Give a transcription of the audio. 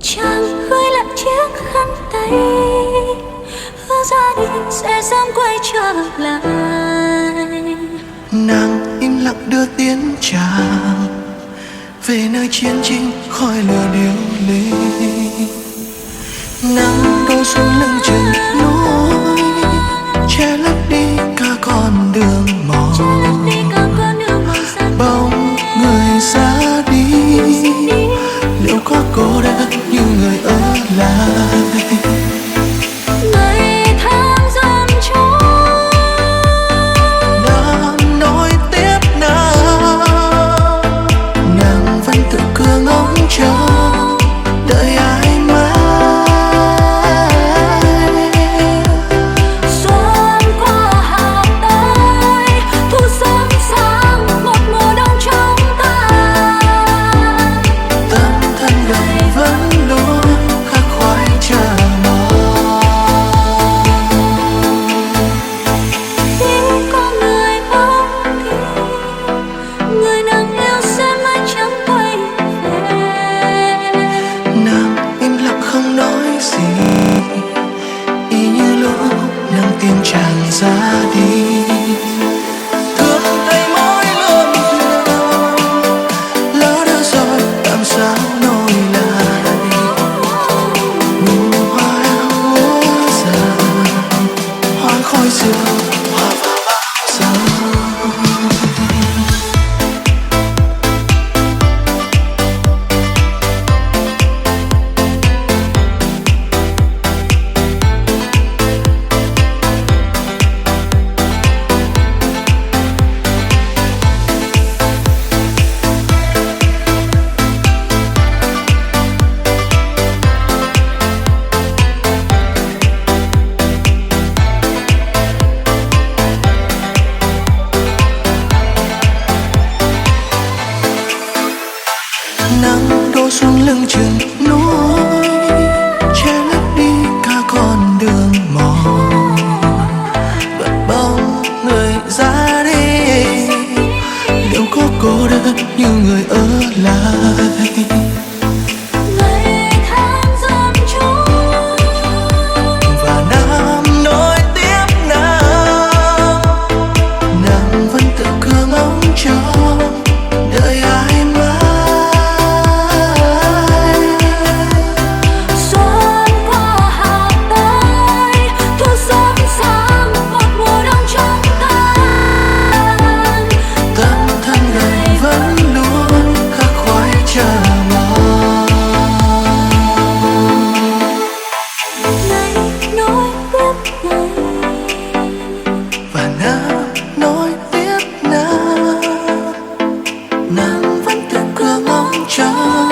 Chàng gửi lại chiếc khăn tay, hứa ra đi sẽ sớm quay trở lại. Nàng im lặng đưa tiếng chào về nơi chiến tranh khói lửa điêu linh. Nắng đổ xuống lưng chừng núi, che lấp đi cả con đường mòn. Bóng người ra đi, liệu có cô đơn như người ở lại? Ngày tháng dần trôi, Nàng nói tiếp nào, nàng vẫn tự cứ ngóng trông đợi ai mãi. xuân qua hạ tới, thu sớm sang một mùa đông trong ta. Tâm thân đời vẫn luôn khắc khoải chờ mong. Khi có người bước đi, người nàng yêu sẽ mãi chẳng quay về. Nàng im lặng không nói gì, y như lúc nàng tìm chàng ra đi. Thương thấy mỗi luôn thương, lỡ đã rồi làm sao nối lại. Hoa úa già, hoa khói rượu, hoa vào bao giờ. Nắng đổ xuống lưng chừng núi, che lấp đi cả con đường mòn. Bận bóng người ra đi, liệu có cô đơn như người ở lại? Ngày tháng dần trôi, Và nàng nói tiếp nào, nàng vẫn tự cứ ngóng trông đợi ai mãi. xuân qua hạ tới, thu sớm sang một mùa đông trong ta. Tâm thân đời vẫn luôn khắc khoải chờ mong. Ngày nối tiếp ngày, Và nàng nói tiếp nào, nàng vẫn tự cứ ngóng trông